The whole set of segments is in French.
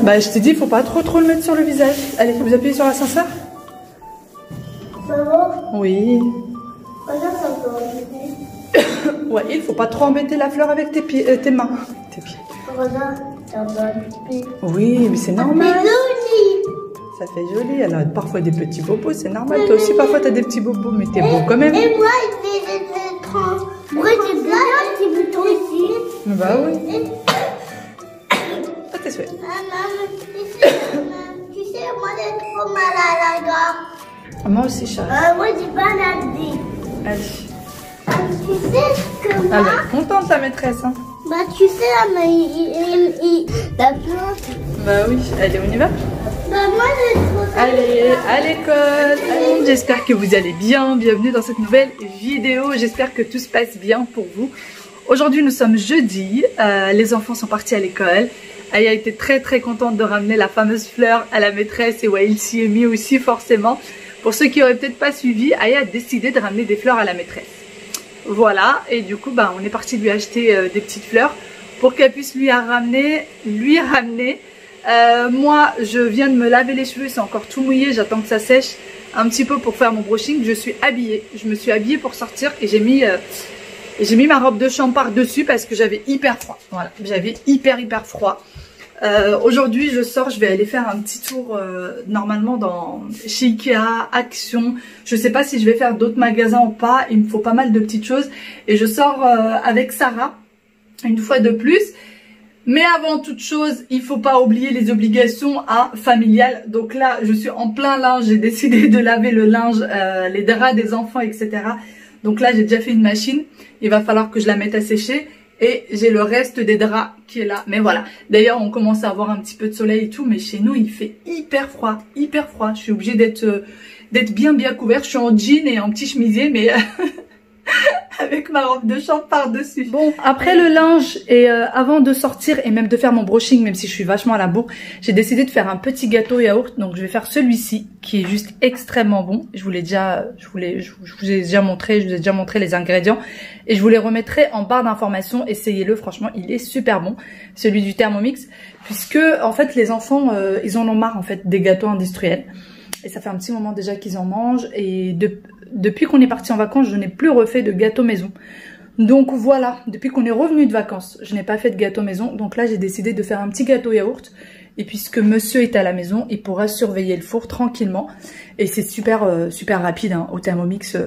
Bah, je t'ai dit, il faut pas trop le mettre sur le visage. Allez, vous appuyez sur l'ascenseur. Ça va? Oui. Regarde, ça peut. Ouais, il faut pas trop embêter la fleur avec tes pieds, tes mains. Tes pieds. Regarde, ça va. Oui, mais c'est normal. C'est joli. Ça fait joli. Elle a parfois des petits bobos, c'est normal. Toi aussi, parfois, t'as des petits bobos, mais t'es beau quand même. Et moi, j'ai bien un petit bouton ici. Bah oui. À tes souhaits. Tu sais, moi, j'ai trop mal à la gorge. Moi aussi, Charles. Moi, j'ai pas la vie. Allez. Tu sais que moi... Elle va être contente, la maîtresse. Hein. Bah, tu sais, mais la plante... Bah oui. Allez, on y va? Bah, moi, j'ai trop... Allez, à l'école. Allez, j'espère que vous allez bien. Bienvenue dans cette nouvelle vidéo. J'espère que tout se passe bien pour vous. Aujourd'hui, nous sommes jeudi. Les enfants sont partis à l'école. Aya était très contente de ramener la fameuse fleur à la maîtresse et Wael s'y est mis aussi forcément. Pour ceux qui auraient peut-être pas suivi, Aya a décidé de ramener des fleurs à la maîtresse. Voilà, et du coup, bah, on est parti lui acheter des petites fleurs pour qu'elle puisse lui ramener. Moi, je viens de me laver les cheveux, c'est encore tout mouillé, j'attends que ça sèche un petit peu pour faire mon brushing. Je suis habillée, je me suis habillée pour sortir et j'ai mis ma robe de chambre par-dessus parce que j'avais hyper froid. Voilà, j'avais hyper froid. Aujourd'hui, je sors, je vais aller faire un petit tour normalement chez Ikea, Action. Je sais pas si je vais faire d'autres magasins ou pas. Il me faut pas mal de petites choses. Et je sors avec Sarah, une fois de plus. Mais avant toute chose, il faut pas oublier les obligations familiales. Donc là, je suis en plein linge. J'ai décidé de laver le linge, les draps des enfants, etc. Donc là, j'ai déjà fait une machine. Il va falloir que je la mette à sécher. Et j'ai le reste des draps qui est là. Mais voilà. D'ailleurs, on commence à avoir un petit peu de soleil et tout. Mais chez nous, il fait hyper froid. Hyper froid. Je suis obligée d'être bien couverte. Je suis en jean et en petit chemisier. Mais avec ma robe de chambre par-dessus. Bon, après le linge et avant de sortir et même de faire mon brushing, même si je suis vachement à la bourre, j'ai décidé de faire un petit gâteau yaourt. Donc je vais faire celui-ci qui est juste extrêmement bon. Je vous ai déjà montré les ingrédients et je vous les remettrai en barre d'informations. Essayez-le, franchement, il est super bon. Celui du Thermomix, puisque en fait les enfants, ils en ont marre en fait des gâteaux industriels. Et ça fait un petit moment déjà qu'ils en mangent. Et depuis qu'on est parti en vacances, je n'ai plus refait de gâteau maison. Donc voilà, depuis qu'on est revenu de vacances, je n'ai pas fait de gâteau maison. Donc là, j'ai décidé de faire un petit gâteau yaourt. Et puisque monsieur est à la maison, il pourra surveiller le four tranquillement. Et c'est super rapide hein, au Thermomix.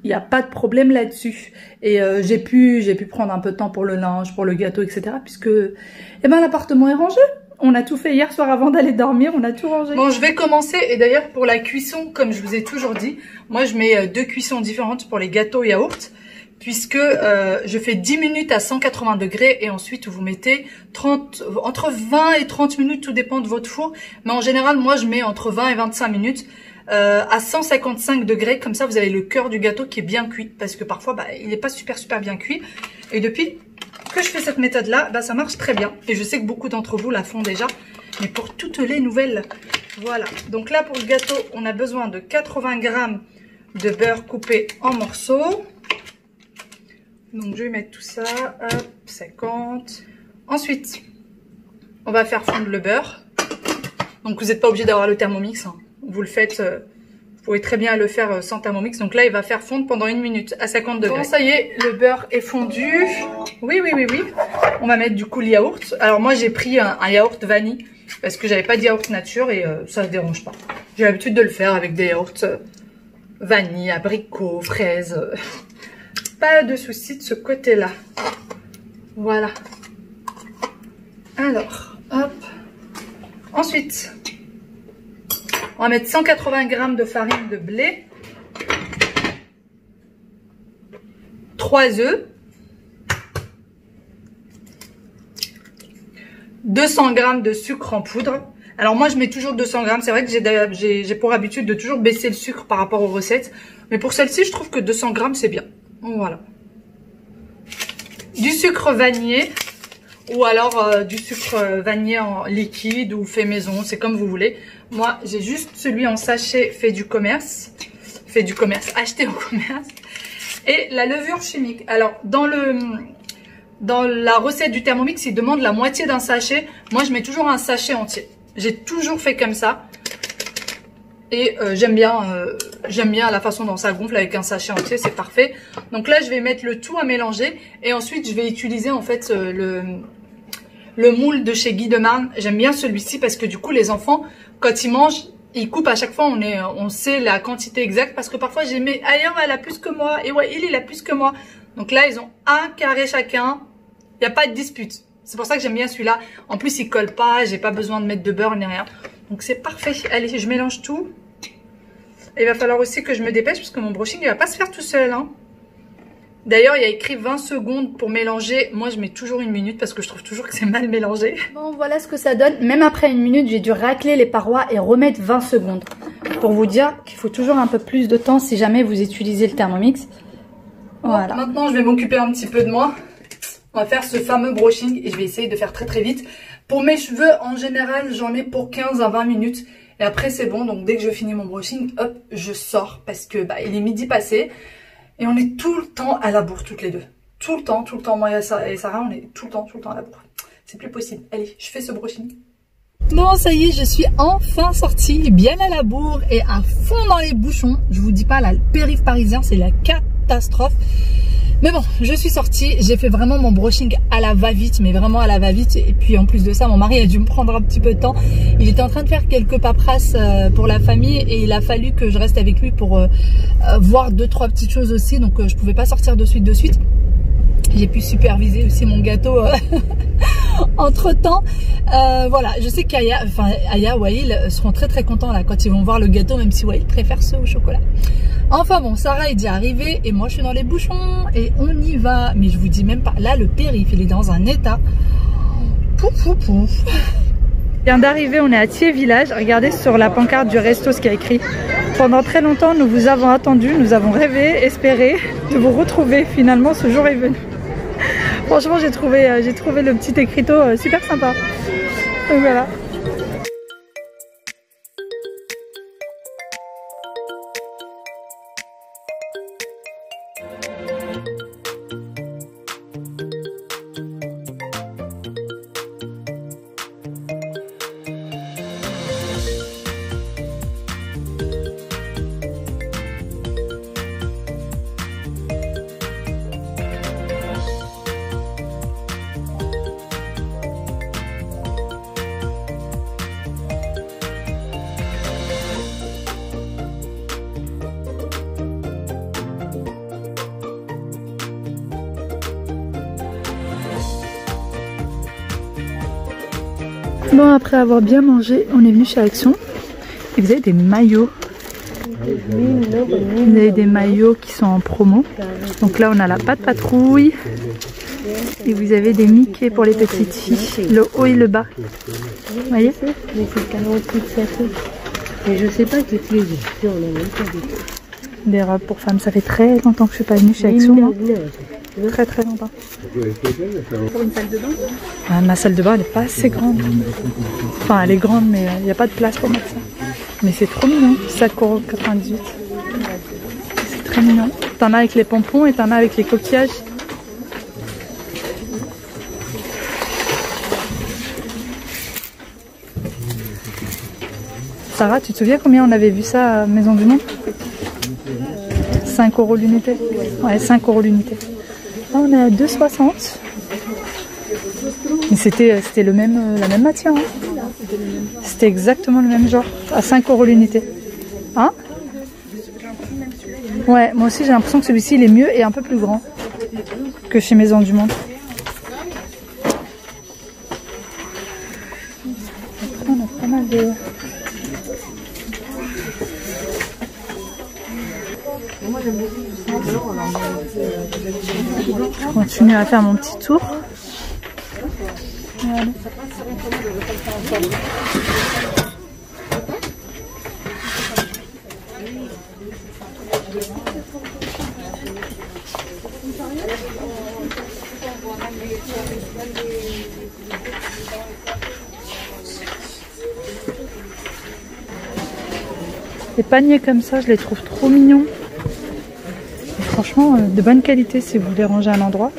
Il n'y a pas de problème là-dessus. Et j'ai pu prendre un peu de temps pour le linge, pour le gâteau, etc. Puisque l'appartement est rangé. On a tout fait hier soir avant d'aller dormir, on a tout rangé. Bon, je vais commencer. Et d'ailleurs, pour la cuisson, comme je vous ai toujours dit, moi je mets 2 cuissons différentes pour les gâteaux yaourt. Puisque je fais 10 minutes à 180 degrés et ensuite vous mettez entre 20 et 30 minutes, tout dépend de votre four. Mais en général, moi je mets entre 20 et 25 minutes à 155 degrés. Comme ça, vous avez le cœur du gâteau qui est bien cuit. Parce que parfois, bah, il n'est pas super bien cuit. Et depuis que je fais cette méthode là, bah, ça marche très bien. Et je sais que beaucoup d'entre vous la font déjà. Mais pour toutes les nouvelles, voilà. Donc là, pour le gâteau, on a besoin de 80 g de beurre coupé en morceaux. Donc je vais mettre tout ça, hop, 50. Ensuite, on va faire fondre le beurre. Donc vous n'êtes pas obligé d'avoir le Thermomix, hein. Vous le faites, vous pouvez très bien le faire sans Thermomix. Donc là, il va faire fondre pendant 1 minute à 50 degrés. Bon, ça y est, le beurre est fondu. Oui. On va mettre du coup le yaourt. Alors moi, j'ai pris un yaourt vanille parce que j'avais pas de yaourt nature et ça ne dérange pas. J'ai l'habitude de le faire avec des yaourts vanille, abricot, fraises. Pas de souci de ce côté-là. Voilà. Alors, hop. Ensuite, on va mettre 180 g de farine de blé. 3 œufs. 200 g de sucre en poudre. Alors moi, je mets toujours 200 g. C'est vrai que j'ai pour habitude de toujours baisser le sucre par rapport aux recettes. Mais pour celle-ci, je trouve que 200 g, c'est bien. Voilà. Du sucre vanillé ou alors du sucre vanillé en liquide ou fait maison, c'est comme vous voulez. Moi, j'ai juste celui en sachet fait du commerce, acheté au commerce. Et la levure chimique. Alors, dans dans la recette du Thermomix, il demande la moitié d'un sachet. Moi, je mets toujours un sachet entier. J'ai toujours fait comme ça. Et j'aime bien la façon dont ça gonfle avec un sachet entier, c'est parfait. Donc là, je vais mettre le tout à mélanger. Et ensuite, je vais utiliser en fait le moule de chez Guy de Marne. J'aime bien celui-ci parce que du coup, les enfants, quand ils mangent, ils coupent à chaque fois. On sait la quantité exacte. Parce que parfois, j'ai mis, ah, elle a plus que moi. Et ouais, il a plus que moi. Donc là, ils ont un carré chacun. Il n'y a pas de dispute. C'est pour ça que j'aime bien celui-là. En plus, il colle pas. J'ai pas besoin de mettre de beurre ni rien. Donc c'est parfait. Allez, je mélange tout. Et il va falloir aussi que je me dépêche parce que mon brushing, il va pas se faire tout seul. Hein. D'ailleurs, il y a écrit 20 secondes pour mélanger. Moi, je mets toujours 1 minute parce que je trouve toujours que c'est mal mélangé. Bon, voilà ce que ça donne. Même après 1 minute, j'ai dû racler les parois et remettre 20 secondes. Pour vous dire qu'il faut toujours un peu plus de temps si jamais vous utilisez le Thermomix. Voilà. Bon, maintenant, je vais m'occuper un petit peu de moi. On va faire ce fameux brushing et je vais essayer de faire très très vite. Pour mes cheveux, en général, j'en ai pour 15 à 20 minutes. Et après, c'est bon. Donc, dès que je finis mon brushing, hop, je sors parce que il est midi passé. Et on est tout le temps à la bourre, toutes les deux. Tout le temps. Moi et Sarah, on est tout le temps à la bourre. C'est plus possible. Allez, je fais ce brushing. Bon, ça y est, je suis enfin sortie, bien à la bourre et à fond dans les bouchons. Je vous dis pas, là, le périph' parisien, c'est la catastrophe. Mais bon, je suis sortie, j'ai fait vraiment mon brushing à la va-vite, mais vraiment à la va-vite. Et puis en plus de ça, mon mari a dû me prendre un petit peu de temps. Il était en train de faire quelques paperasses pour la famille et il a fallu que je reste avec lui pour voir 2-3 petites choses aussi. Donc je pouvais pas sortir de suite. J'ai pu superviser aussi mon gâteau entre temps. Voilà, je sais qu'Aya, Wael seront très très contents là quand ils vont voir le gâteau, même si Wael préfère ceux au chocolat. Enfin bon, Sarah est déjà arrivée et moi je suis dans les bouchons et on y va. Mais je vous dis même pas, là le périph' il est dans un état. Pouf. Vient d'arriver, on est à Thiers Village. Regardez sur la pancarte du resto ce qui a écrit. Pendant très longtemps nous vous avons attendu, nous avons rêvé, espéré de vous retrouver. Finalement ce jour est venu. Franchement j'ai trouvé le petit écriteau super sympa. Donc voilà. Bon, après avoir bien mangé, on est venu chez Action et vous avez des maillots. Vous avez des maillots qui sont en promo. Donc là, on a la Patte Patrouille et vous avez des Mickey pour les petites filles, le haut et le bas. Vous voyez? Et je sais pas que tu les des robes pour femmes. Ça fait très longtemps que je suis pas venue chez Action. Très longtemps. Pour une salle de bain? Ma salle de bain elle n'est pas assez grande. Enfin elle est grande mais il n'y a pas de place pour mettre ça. Mais c'est trop mignon. 5,98 €. C'est très mignon. T'en as avec les pompons et t'en as avec les coquillages. Sarah, tu te souviens combien on avait vu ça à Maison du Monde? 5 € l'unité. Ouais, 5 € l'unité. Là, on est à 2,60 €. Mais c'était la même matière. Hein. C'était exactement le même genre. À 5 € l'unité. Hein? Ouais, moi aussi j'ai l'impression que celui-ci il est mieux et un peu plus grand que chez Maison du Monde. Après, on a pas mal de... Je continue à faire mon petit tour. Voilà. Les paniers comme ça, je les trouve trop mignons. Et franchement, de bonne qualité si vous voulez ranger un endroit.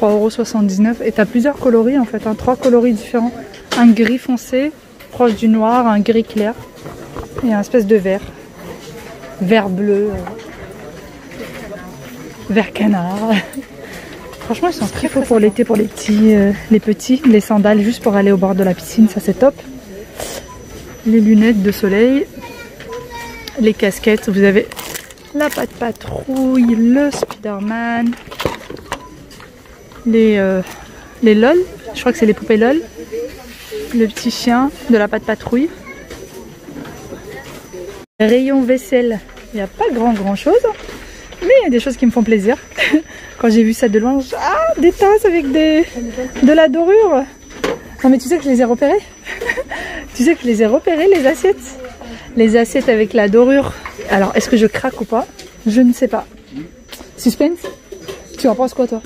3,79 €. Et t'as plusieurs coloris en fait, hein, 3 coloris différents. Un gris foncé, proche du noir, un gris clair et un espèce de vert. Vert bleu, vert canard. Franchement, ils sont très faux pour l'été, pour les petits, les sandales juste pour aller au bord de la piscine, ça c'est top. Les lunettes de soleil, les casquettes, vous avez la patte patrouille, le Spider-Man, les LOL, je crois que c'est les poupées LOL, le petit chien de la patte patrouille. Rayon vaisselle, il n'y a pas grand chose, mais il y a des choses qui me font plaisir. Quand j'ai vu ça de loin, ah, des tasses avec de la dorure. Non mais tu sais que je les ai repérées. Tu sais que je les ai repérées, les assiettes. Les assiettes avec la dorure. Alors, est-ce que je craque ou pas? Je ne sais pas. Suspense? Tu en penses quoi, toi?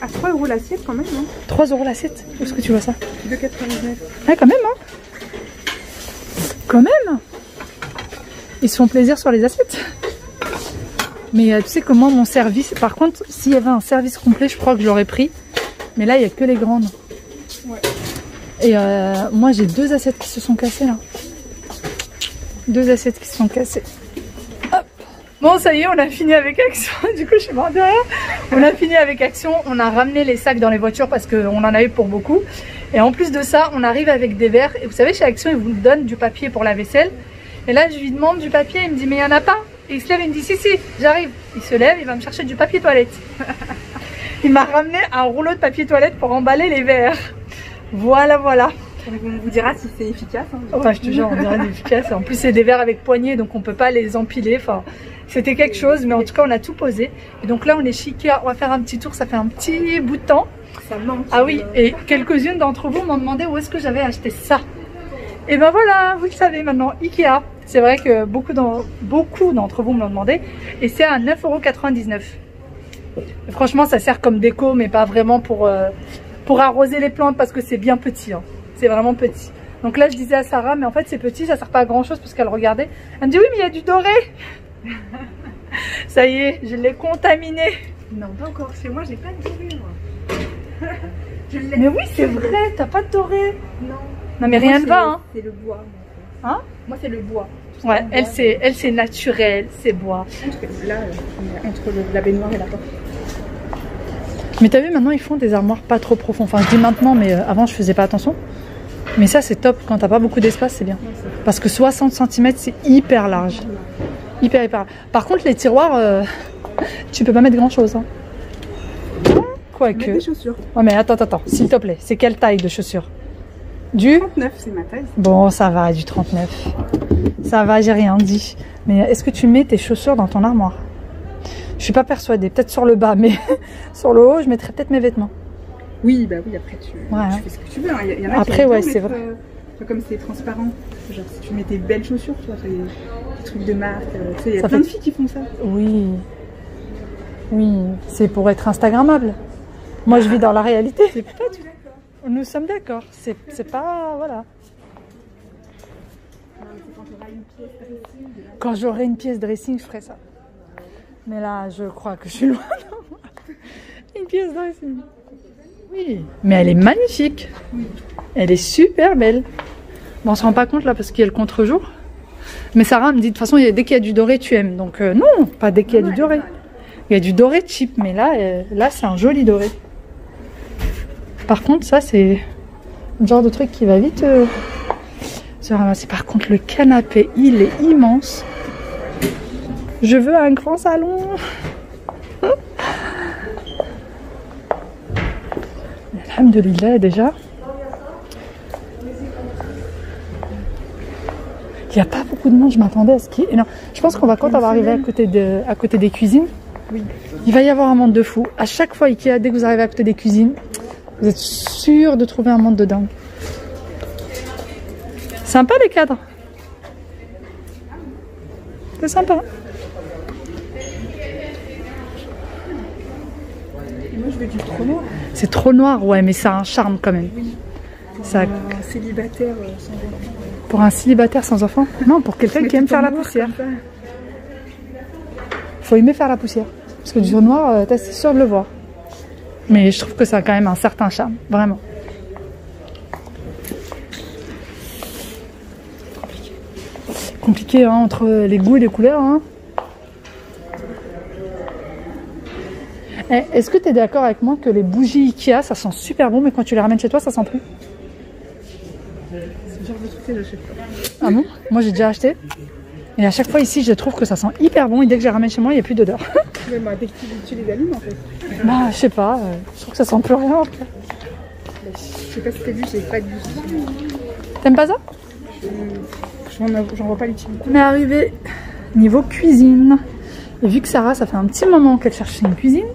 À 3 € l'assiette quand même, hein. 3 € l'assiette? Où est-ce que tu vois ça? 2,99 €. Ouais, quand même, hein. Quand même. Ils se font plaisir sur les assiettes. Mais tu sais comment mon service... Par contre, s'il y avait un service complet, je crois que je l'aurais pris. Mais là, il n'y a que les grandes. Ouais. Et moi, j'ai 2 assiettes qui se sont cassées, là. 2 assiettes qui se sont cassées. Hop. Bon, ça y est, on a fini avec Action. Du coup, je suis mort de rire. On a fini avec Action. On a ramené les sacs dans les voitures parce qu'on en avait pour beaucoup. Et en plus de ça, on arrive avec des verres. Et vous savez, chez Action, ils vous donnent du papier pour la vaisselle. Et là, je lui demande du papier. Il me dit, mais il n'y en a pas. Et il se lève et il me dit, si, j'arrive. Il se lève, il va me chercher du papier toilette. Il m'a ramené un rouleau de papier toilette pour emballer les verres. Voilà. On vous dira si c'est efficace. Hein. Ouais, je te jure, on dirait efficace. En plus, c'est des verres avec poignée, donc on peut pas les empiler. Enfin, c'était quelque chose, mais en tout cas, on a tout posé. Et donc là, on est chez Ikea. On va faire un petit tour. Ça fait un petit bout de temps. Ça manque. Ah oui, et quelques-unes d'entre vous m'ont demandé où est-ce que j'avais acheté ça. Et ben voilà, vous le savez maintenant, Ikea. C'est vrai que beaucoup d'entre vous me l'ont demandé. Et c'est à 9,99 €. Franchement, ça sert comme déco, mais pas vraiment pour arroser les plantes parce que c'est bien petit. Hein. C'est vraiment petit. Donc là, je disais à Sarah, mais en fait, c'est petit, ça sert pas à grand chose parce qu'elle regardait. Elle me dit, oui, mais il y a du doré. Ça y est, je l'ai contaminé. Non, pas encore. Chez moi, j'ai pas de doré, moi. Mais oui, c'est vrai, t'as pas de doré. Non. Non, mais rien ne va, hein. C'est le bois. Hein? Moi, c'est le bois. Ouais, elle, c'est naturel, c'est bois. Là, entre la baignoire et la porte. Mais t'as vu, maintenant, ils font des armoires pas trop profondes. Enfin, je dis maintenant, mais avant, je faisais pas attention. Mais ça, c'est top. Quand t'as pas beaucoup d'espace, c'est bien. Parce que 60 cm, c'est hyper large. Hyper large. Par contre, les tiroirs, tu peux pas mettre grand-chose. Hein. Quoique. Des chaussures. Ouais, mais attends, s'il te plaît. C'est quelle taille de chaussures? Du 39, c'est ma taille. Bon, ça va, du 39. Ça va, j'ai rien dit. Mais est-ce que tu mets tes chaussures dans ton armoire? Je suis pas persuadée. Peut-être sur le bas, mais sur le haut, je mettrais peut-être mes vêtements. Oui, bah oui, après tu fais ce que tu veux. Hein. Y en a après, qui ouais, c'est vrai. Comme c'est transparent. Genre, si tu mets tes belles chaussures, tu vois, des trucs de marque. Tu sais, il y a plein de filles qui font ça. Oui. Oui, c'est pour être Instagrammable. Moi, je vis dans la réalité. C'est pas du... Nous sommes d'accord. C'est pas... Voilà. Quand j'aurai une pièce dressing, je ferai ça. Mais là, je crois que je suis loin. Une pièce dressing. Oui, mais elle est magnifique. Elle est super belle. Bon, on se rend pas compte là parce qu'il y a le contre-jour. Mais Sarah me dit de toute façon, dès qu'il y a du doré, tu aimes. Donc non, pas dès qu'il y a du doré. Il y a du doré cheap, mais là c'est un joli doré. Par contre, ça c'est le genre de truc qui va vite se ramasser. Par contre, le canapé, il est immense. Je veux un grand salon. Alhamdoulilah déjà. Il n'y a pas beaucoup de monde, je m'attendais à ce qu'il y ait... Non, je pense qu'on va, quand on va arriver à côté des cuisines, il va y avoir un monde de fou. À chaque fois, Ikea, dès que vous arrivez à côté des cuisines, vous êtes sûr de trouver un monde de dingue. Sympa les cadres. C'est sympa. Et moi, je veux du trop noir. C'est trop noir, ouais, mais ça a un charme quand même. Oui. Ça... Un célibataire sans enfant. Pour un célibataire sans enfant? Non, pour quelqu'un qui aime faire la poussière. Faut aimer faire la poussière. Parce que du noir, t'es sûr de le voir. Mais je trouve que ça a quand même un certain charme, vraiment. Compliqué hein, entre les goûts et les couleurs. Hein. Est-ce que tu es d'accord avec moi que les bougies Ikea, ça sent super bon, mais quand tu les ramènes chez toi, ça sent plus? C'est le genre de truc que j'achète pas. Ah bon? Moi j'ai déjà acheté. Et à chaque fois ici, je trouve que ça sent hyper bon et dès que je les ramène chez moi, il n'y a plus d'odeur. Mais moi, dès que tu les allumes en fait. Bah, je sais pas, je trouve que ça sent plus rien. Je sais pas si t'as vu, j'ai pas de bougie. T'aimes pas ça? J'en vois pas l'utilité. On est arrivé niveau cuisine. Et vu que Sarah, ça fait un petit moment qu'elle cherche une cuisine,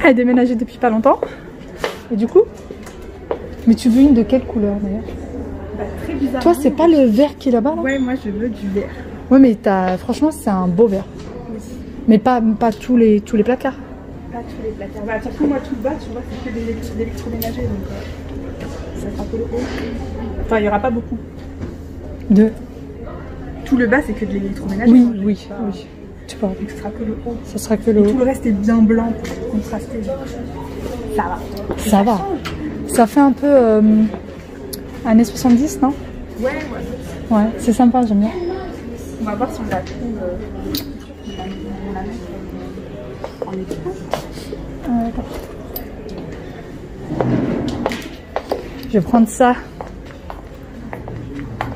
elle a déménagé depuis pas longtemps. Et du coup, mais tu veux une de quelle couleur d'ailleurs? Bah, très bizarre. Toi, c'est pas le vert qui est là-bas là? Ouais, moi je veux du vert. Ouais, mais franchement, c'est un beau vert. Oui. Mais pas tous les placards. Pas tous les placards. Bah, de toute façon, moi tout le bas, tu vois, c'est que des électroménagers. Donc ça sera que le haut. Enfin, il n'y aura pas beaucoup. Tout le bas, c'est que de l'électroménager. Oui, hein, oui, pas... oui. Tu vois. Donc ce sera que le haut. Ça sera que le Et haut. tout le reste est bien blanc pour contraster. Ça va. Ça va. Ça fait un peu années 70, non? Ouais. Ouais, c'est sympa, j'aime bien. On va voir si on la trouve. On la met en équipement. D'accord. Je vais prendre ça.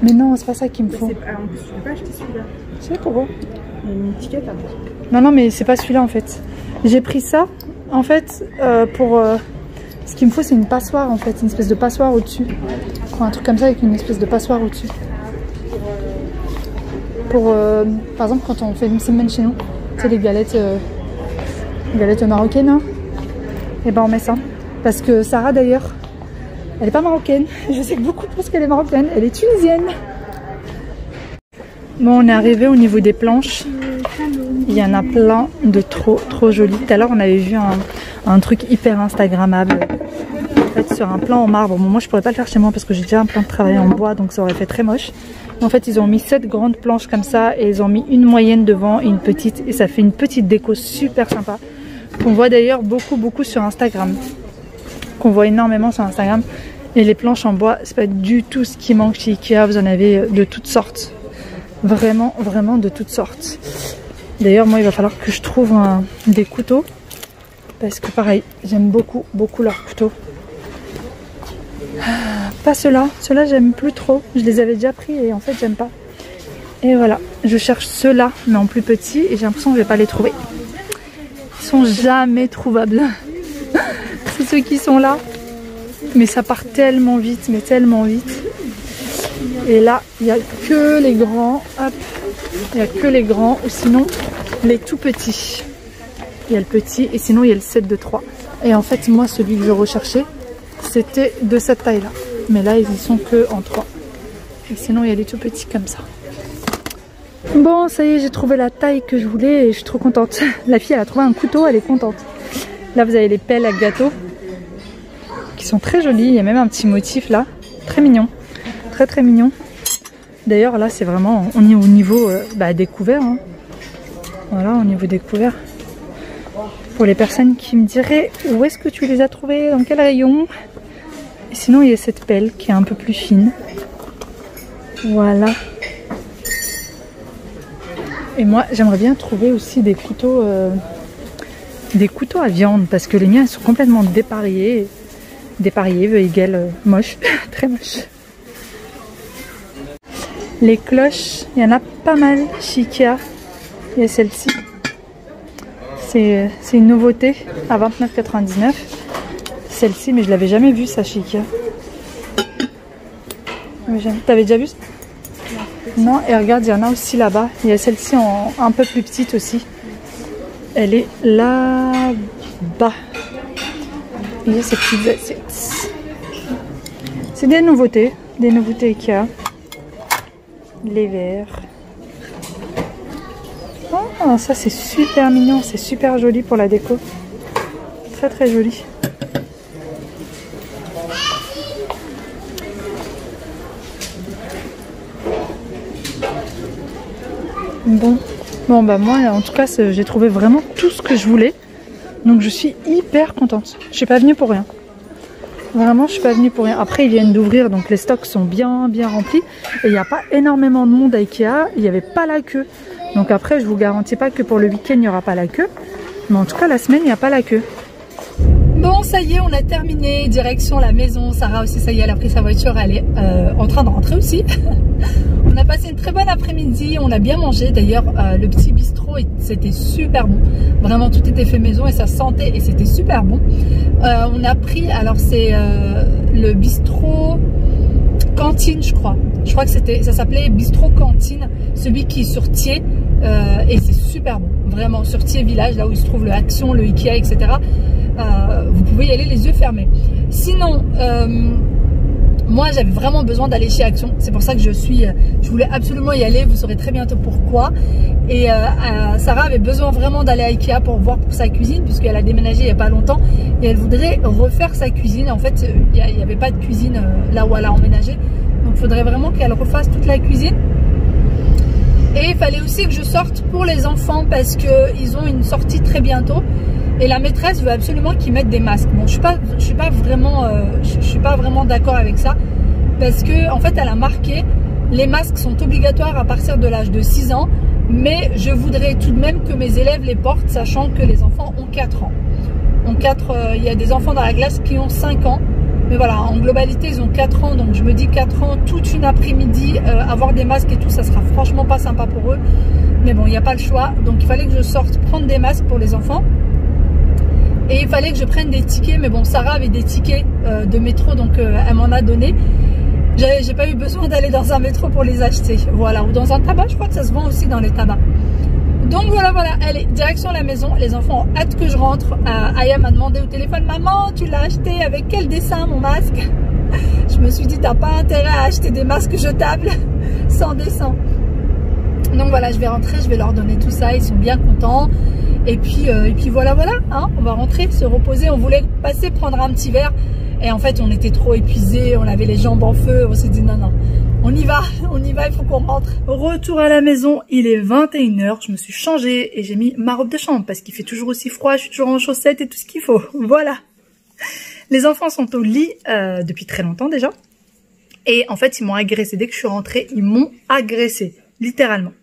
Mais non, c'est pas ça qu'il me faut. En plus, tu peux pas acheter celui-là. Je sais pourquoi. Il y a une étiquette avant. Non, mais c'est pas celui-là en fait. J'ai pris ça en fait pour. Ce qu'il me faut, c'est une passoire en fait, une espèce de passoire au-dessus. Un truc comme ça avec une espèce de passoire au-dessus. Pour, par exemple, quand on fait une semaine chez nous, tu sais, les galettes marocaines, hein, et ben on met ça. Parce que Sarah d'ailleurs, elle est pas marocaine. Je sais que beaucoup pensent qu'elle est marocaine. Elle est tunisienne. Bon, on est arrivé au niveau des planches. Il y en a plein de trop jolies. Tout à l'heure, on avait vu un truc hyper instagrammable. En fait, sur un plan en marbre. Bon, moi, je pourrais pas le faire chez moi parce que j'ai déjà un plan de travail en bois, donc ça aurait fait très moche. En fait, ils ont mis 7 grandes planches comme ça et ils ont mis une moyenne devant et une petite. Et ça fait une petite déco super sympa. Qu'on voit d'ailleurs beaucoup sur Instagram. Qu'on voit énormément sur Instagram. Et les planches en bois, c'est pas du tout ce qui manque chez Ikea. Vous en avez de toutes sortes. Vraiment de toutes sortes. D'ailleurs, moi, il va falloir que je trouve des couteaux. Parce que pareil, j'aime beaucoup leurs couteaux. Pas ceux-là. Ceux-là, j'aime plus trop. Je les avais déjà pris et en fait, j'aime pas. Et voilà. Je cherche ceux-là, mais en plus petit. Et j'ai l'impression que je vais pas les trouver. Ils sont jamais trouvables. C'est ceux qui sont là. Mais ça part tellement vite, mais tellement vite. Et là, il n'y a que les grands. Hop. Il n'y a que les grands. Ou sinon, les tout petits. Il y a le petit et sinon, il y a le set de 3. Et en fait, moi, celui que je recherchais, c'était de cette taille-là. Mais là, ils y sont que en 3. Et sinon, il y a les tout petits comme ça. Bon, ça y est, j'ai trouvé la taille que je voulais et je suis trop contente. La fille, elle a trouvé un couteau, elle est contente. Là, vous avez les pelles à gâteau qui sont très jolies. Il y a même un petit motif là. Très mignon. Très mignon. D'ailleurs, là, c'est vraiment... On est au niveau des couverts. Hein. Voilà, au niveau des couverts. Pour les personnes qui me diraient où est-ce que tu les as trouvés, dans quel rayon. Et sinon, il y a cette pelle qui est un peu plus fine. Voilà. Et moi, j'aimerais bien trouver aussi des couteaux à viande parce que les miens ils sont complètement dépareillés. Dépareillés veut égal moche, très moche. Les cloches, il y en a pas mal chez Ikea. Il y a celle-ci. C'est une nouveauté à 29,99 €. Celle-ci, mais je l'avais jamais vue ça chez Ikea. T'avais déjà vu ça? Non, et regarde, il y en a aussi là-bas. Il y a celle-ci un peu plus petite aussi. Elle est là-bas. Il y a ces petites assiettes. C'est des nouveautés Ikea. Les verres. Oh, ça c'est super mignon, c'est super joli pour la déco. Très joli. Bon bah moi en tout cas j'ai trouvé vraiment tout ce que je voulais. Donc je suis hyper contente. Je suis pas venue pour rien. Vraiment, je suis pas venue pour rien. Après, ils viennent d'ouvrir, donc les stocks sont bien remplis. Et il n'y a pas énormément de monde à Ikea. Il n'y avait pas la queue. Donc après, je vous garantis pas que pour le week-end, il n'y aura pas la queue. Mais en tout cas, la semaine, il n'y a pas la queue. Bon, ça y est, on a terminé. Direction la maison. Sarah aussi, ça y est, elle a pris sa voiture. Elle est en train de rentrer aussi. On a passé une très bonne après-midi. On a bien mangé. D'ailleurs, le petit bistrot, c'était super bon. Vraiment, tout était fait maison et ça sentait et c'était super bon. On a pris, alors c'est le bistrot cantine, je crois. Je crois que ça s'appelait bistrot cantine, celui qui est sur Thiers. Et c'est super bon. Vraiment, sur Thiers village, là où il se trouve le Action, le Ikea, etc. Vous pouvez y aller les yeux fermés. Sinon, moi j'avais vraiment besoin d'aller chez Action. C'est pour ça que je voulais absolument y aller. Vous saurez très bientôt pourquoi. Et Sarah avait besoin vraiment d'aller à Ikea pour voir pour sa cuisine, puisqu'elle a déménagé il n'y a pas longtemps. Et elle voudrait refaire sa cuisine. En fait, il n'y avait pas de cuisine là où elle a emménagé. Donc il faudrait vraiment qu'elle refasse toute la cuisine. Et il fallait aussi que je sorte pour les enfants parce qu'ils ont une sortie très bientôt. Et la maîtresse veut absolument qu'ils mettent des masques. Bon, je suis pas vraiment d'accord avec ça. Parce que en fait, elle a marqué les masques sont obligatoires à partir de l'âge de 6 ans. Mais je voudrais tout de même que mes élèves les portent, sachant que les enfants ont 4 ans. Il y a des enfants dans la classe qui ont 5 ans. Mais voilà, en globalité, ils ont 4 ans. Donc je me dis 4 ans, toute une après-midi, avoir des masques et tout, ça sera franchement pas sympa pour eux. Mais bon, il n'y a pas le choix. Donc il fallait que je sorte prendre des masques pour les enfants. Et il fallait que je prenne des tickets. Mais bon, Sarah avait des tickets de métro, donc elle m'en a donné. J'ai pas eu besoin d'aller dans un métro pour les acheter. Voilà, ou dans un tabac, je crois que ça se vend aussi dans les tabacs. Donc voilà, allez, direction la maison. Les enfants ont hâte que je rentre. Aya m'a demandé au téléphone, maman, tu l'as acheté avec quel dessin mon masque? Je me suis dit, t'as pas intérêt à acheter des masques jetables sans dessin. Donc voilà, je vais rentrer, je vais leur donner tout ça. Ils sont bien contents. Et puis voilà, hein, on va rentrer, se reposer. On voulait passer prendre un petit verre. Et en fait, on était trop épuisés. On avait les jambes en feu. On s'est dit, non. On y va, il faut qu'on rentre. Retour à la maison, il est 21 h. Je me suis changée et j'ai mis ma robe de chambre parce qu'il fait toujours aussi froid. Je suis toujours en chaussettes et tout ce qu'il faut. Voilà. Les enfants sont au lit depuis très longtemps déjà. Et en fait, ils m'ont agressée. Dès que je suis rentrée, ils m'ont agressée. Littéralement.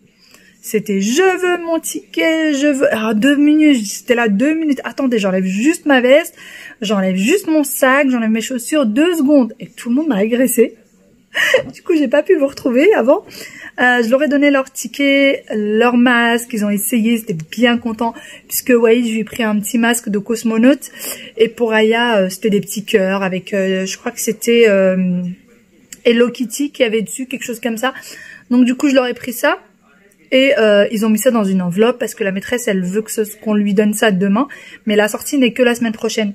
C'était je veux mon ticket, je veux... Alors 2 minutes, c'était là 2 minutes. Attendez, j'enlève juste ma veste, j'enlève juste mon sac, j'enlève mes chaussures, 2 secondes. Et tout le monde m'a agressée. Du coup, j'ai pas pu vous retrouver avant. Je leur ai donné leur ticket, leur masque. Ils ont essayé, ils étaient bien contents. Puisque, ouais, je lui ai pris un petit masque de cosmonaute. Et pour Aya, c'était des petits cœurs avec, je crois que c'était Hello Kitty qui avait dessus, quelque chose comme ça. Donc, du coup, je leur ai pris ça. Et ils ont mis ça dans une enveloppe parce que la maîtresse, elle veut qu'on lui donne ça demain. Mais la sortie n'est que la semaine prochaine.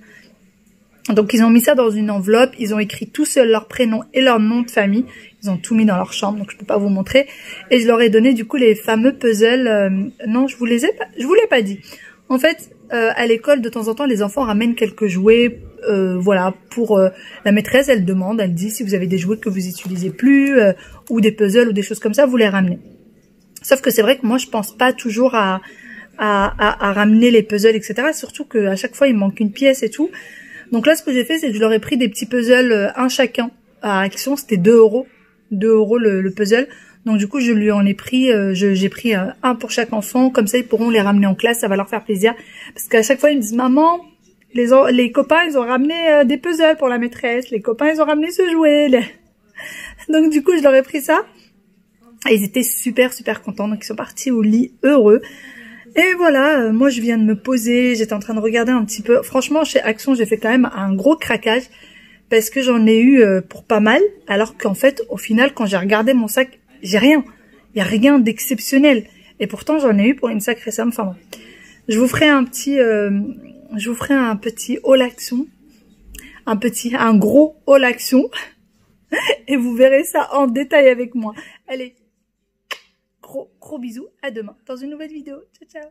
Donc ils ont mis ça dans une enveloppe, ils ont écrit tout seul leur prénom et leur nom de famille. Ils ont tout mis dans leur chambre, donc je peux pas vous montrer. Et je leur ai donné du coup les fameux puzzles. Non, je vous l'ai pas dit. En fait, à l'école, de temps en temps, les enfants ramènent quelques jouets. Voilà, pour la maîtresse, elle demande, elle dit si vous avez des jouets que vous utilisez plus, ou des puzzles ou des choses comme ça, vous les ramenez. Sauf que c'est vrai que moi, je pense pas toujours à ramener les puzzles, etc. Surtout qu'à chaque fois, il me manque une pièce et tout. Donc là, ce que j'ai fait, c'est que je leur ai pris des petits puzzles, un chacun. À Action, c'était 2 €. 2 € le puzzle. Donc du coup, je lui en ai pris, j'ai pris un pour chaque enfant. Comme ça, ils pourront les ramener en classe, ça va leur faire plaisir. Parce qu'à chaque fois, ils me disent, maman, les copains, ils ont ramené des puzzles pour la maîtresse. Les copains, ils ont ramené ce jouet. Donc du coup, je leur ai pris ça. Et ils étaient super contents. Donc ils sont partis au lit heureux. Et voilà, moi je viens de me poser, j'étais en train de regarder un petit peu. Franchement, chez Action, j'ai fait quand même un gros craquage parce que j'en ai eu pour pas mal. Alors qu'en fait, au final, quand j'ai regardé mon sac, j'ai rien. Il n'y a rien d'exceptionnel. Et pourtant, j'en ai eu pour une sacrée somme. Enfin bon, je vous ferai un petit haul Action. Un gros haul Action. Et vous verrez ça en détail avec moi. Allez. Gros bisous, à demain dans une nouvelle vidéo. Ciao, ciao.